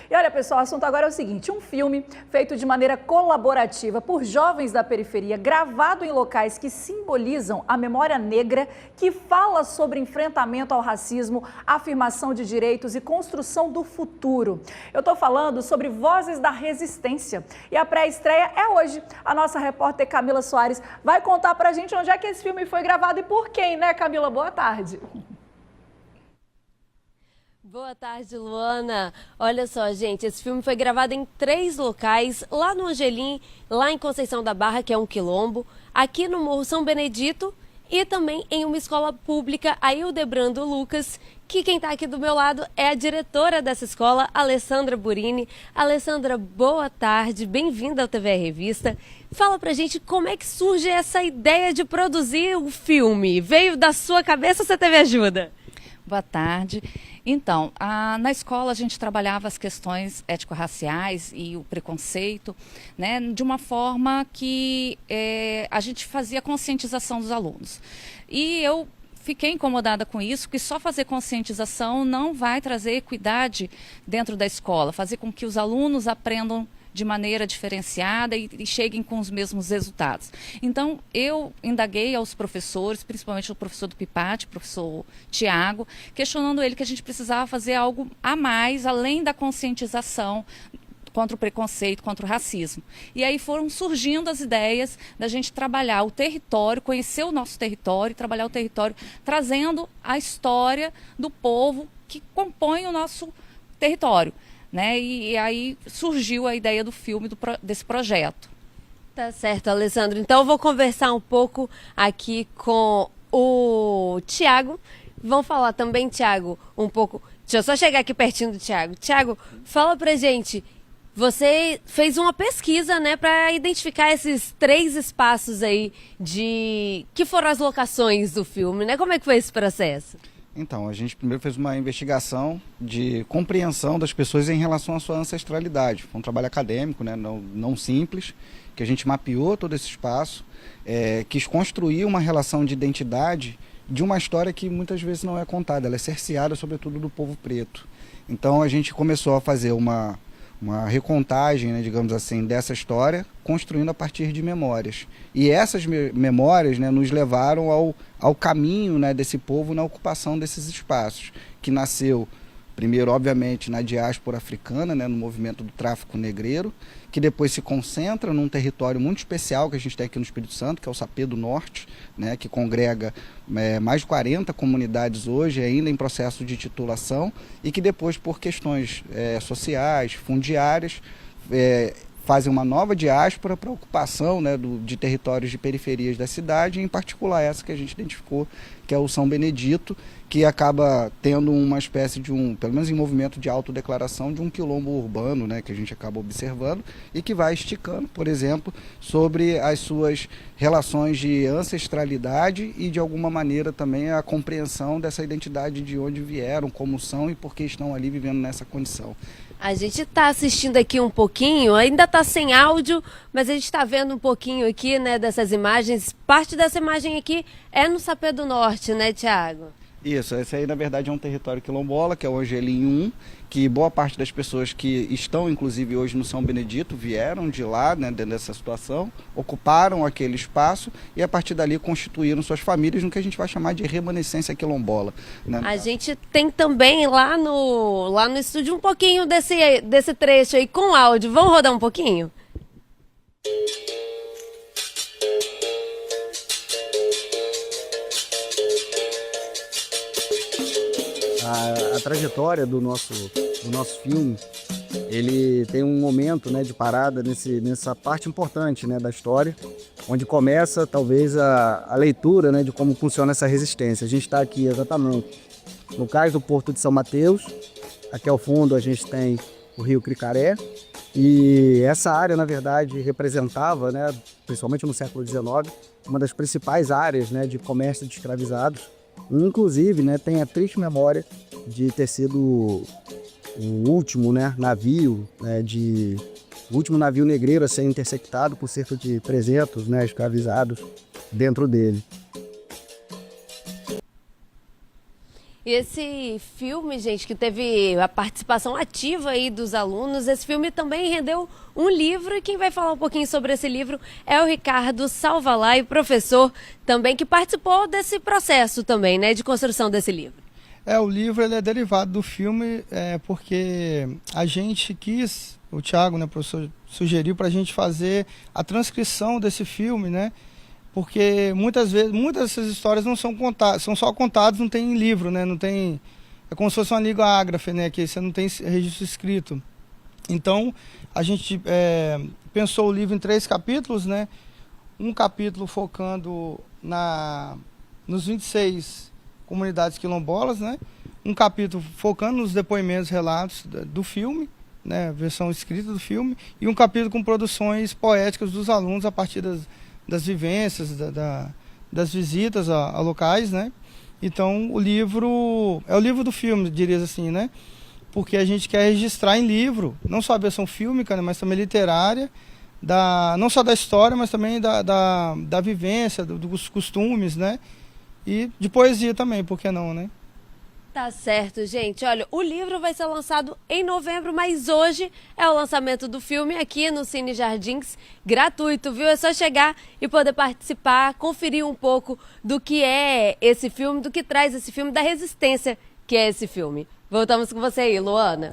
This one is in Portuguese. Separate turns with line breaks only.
E olha, pessoal, o assunto agora é o seguinte: um filme feito de maneira colaborativa por jovens da periferia, gravado em locais que simbolizam a memória negra, que fala sobre enfrentamento ao racismo, afirmação de direitos e construção do futuro. Eu estou falando sobre Vozes da Resistência. E a pré-estreia é hoje. A nossa repórter Camila Soares vai contar pra gente onde é que esse filme foi gravado e por quem, né, Camila? Boa tarde.
Boa tarde, Luana. Olha só, gente, esse filme foi gravado em 3 locais, lá no Angelim, lá em Conceição da Barra, que é um quilombo, aqui no Morro São Benedito e também em uma escola pública, a Hildebrando Lucas, que quem está aqui do meu lado é a diretora dessa escola, Alessandra Burini. Alessandra, boa tarde, bem-vinda ao TVE Revista. Fala pra gente como é que surge essa ideia de produzir o filme. Veio da sua cabeça ou você teve ajuda?
Boa tarde. Então, na escola a gente trabalhava as questões étnico-raciais e o preconceito, né, de uma forma que a gente fazia conscientização dos alunos. E eu fiquei incomodada com isso, que só fazer conscientização não vai trazer equidade dentro da escola, fazer com que os alunos aprendam de maneira diferenciada e cheguem com os mesmos resultados. Então, eu indaguei aos professores, principalmente o professor do PIPAT, o professor Tiago, questionando ele que a gente precisava fazer algo a mais, além da conscientização contra o preconceito, contra o racismo. E aí foram surgindo as ideias da gente trabalhar o território, conhecer o nosso território, trabalhar o território, trazendo a história do povo que compõe o nosso território. Né? E aí surgiu a ideia do filme, desse projeto.
Tá certo, Alessandro. Então eu vou conversar um pouco aqui com o Tiago. Vamos falar também, Tiago, um pouco... Deixa eu só chegar aqui pertinho do Tiago. Tiago, fala pra gente, você fez uma pesquisa, né, para identificar esses 3 espaços aí que foram as locações do filme, né? Como é que foi esse processo?
Então, a gente primeiro fez uma investigação de compreensão das pessoas em relação à sua ancestralidade. Foi um trabalho acadêmico, né, não simples, que a gente mapeou todo esse espaço, quis construir uma relação de identidade de uma história que muitas vezes não é contada, ela é cerceada sobretudo do povo preto. Então a gente começou a fazer uma recontagem, né, digamos assim, dessa história, construindo a partir de memórias. E essas memórias, né, nos levaram ao caminho, né, desse povo na ocupação desses espaços, que nasceu primeiro, obviamente, na diáspora africana, né, no movimento do tráfico negreiro, que depois se concentra num território muito especial que a gente tem aqui no Espírito Santo, que é o Sapê do Norte, né, que congrega mais de 40 comunidades hoje, ainda em processo de titulação, e que depois, por questões sociais, fundiárias, fazem uma nova diáspora para ocupação, né, de territórios de periferias da cidade, em particular essa que a gente identificou, que é o São Benedito, que acaba tendo uma espécie de pelo menos em movimento de autodeclaração, de um quilombo urbano, né, que a gente acaba observando, e que vai esticando, por exemplo, sobre as suas relações de ancestralidade e, de alguma maneira, também a compreensão dessa identidade de onde vieram, como são e por que estão ali vivendo nessa condição.
A gente está assistindo aqui um pouquinho, ainda está sem áudio, mas a gente está vendo um pouquinho aqui, né, dessas imagens. Parte dessa imagem aqui é no Sapé do Norte, né, Tiago?
Isso, esse aí na verdade é um território quilombola, que é o Angelim 1, que boa parte das pessoas que estão inclusive hoje no São Benedito vieram de lá, né, dentro dessa situação, ocuparam aquele espaço e a partir dali constituíram suas famílias no que a gente vai chamar de remanescência quilombola. Né?
A gente tem também lá no estúdio um pouquinho desse trecho aí com áudio. Vamos rodar um pouquinho?
A trajetória do nosso filme, ele tem um momento, né, de parada nessa parte importante, né, da história, onde começa talvez a leitura, né, de como funciona essa resistência. A gente está aqui exatamente no cais do Porto de São Mateus, aqui ao fundo a gente tem o Rio Cricaré, e essa área, na verdade, representava, né, principalmente no século XIX, uma das principais áreas, né, de comércio de escravizados. Inclusive, né, tem a triste memória de ter sido o último, né, navio, né, o último navio negreiro a ser interceptado por cerca de 300, né, escravizados dentro dele.
E esse filme, gente, que teve a participação ativa aí dos alunos, esse filme também rendeu um livro, e quem vai falar um pouquinho sobre esse livro é o Ricardo Salvalay, professor também, que participou desse processo também, né, de construção desse livro.
O livro ele é derivado do filme, porque a gente quis, o Thiago, né, professor, sugeriu para a gente fazer a transcrição desse filme, né, porque muitas vezes, muitas dessas histórias não são contadas, são só contadas, não tem livro, né, não tem, é como se fosse uma língua ágrafe, né, que você não tem registro escrito. Então, a gente pensou o livro em 3 capítulos, né, um capítulo focando nos 26 comunidades quilombolas, né, um capítulo focando nos depoimentos, relatos do filme, né, versão escrita do filme, e um capítulo com produções poéticas dos alunos a partir das vivências, das visitas a locais, né? Então o livro é o livro do filme, diria assim, né? Porque a gente quer registrar em livro, não só a versão fílmica, né, mas também literária, não só da história, mas também da vivência, dos costumes, né? E de poesia também, por que não, né?
Tá certo, gente. Olha, o livro vai ser lançado em novembro, mas hoje é o lançamento do filme aqui no Cine Jardins, gratuito, viu? É só chegar e poder participar, conferir um pouco do que é esse filme, do que traz esse filme, da resistência que é esse filme. Voltamos com você aí, Luana.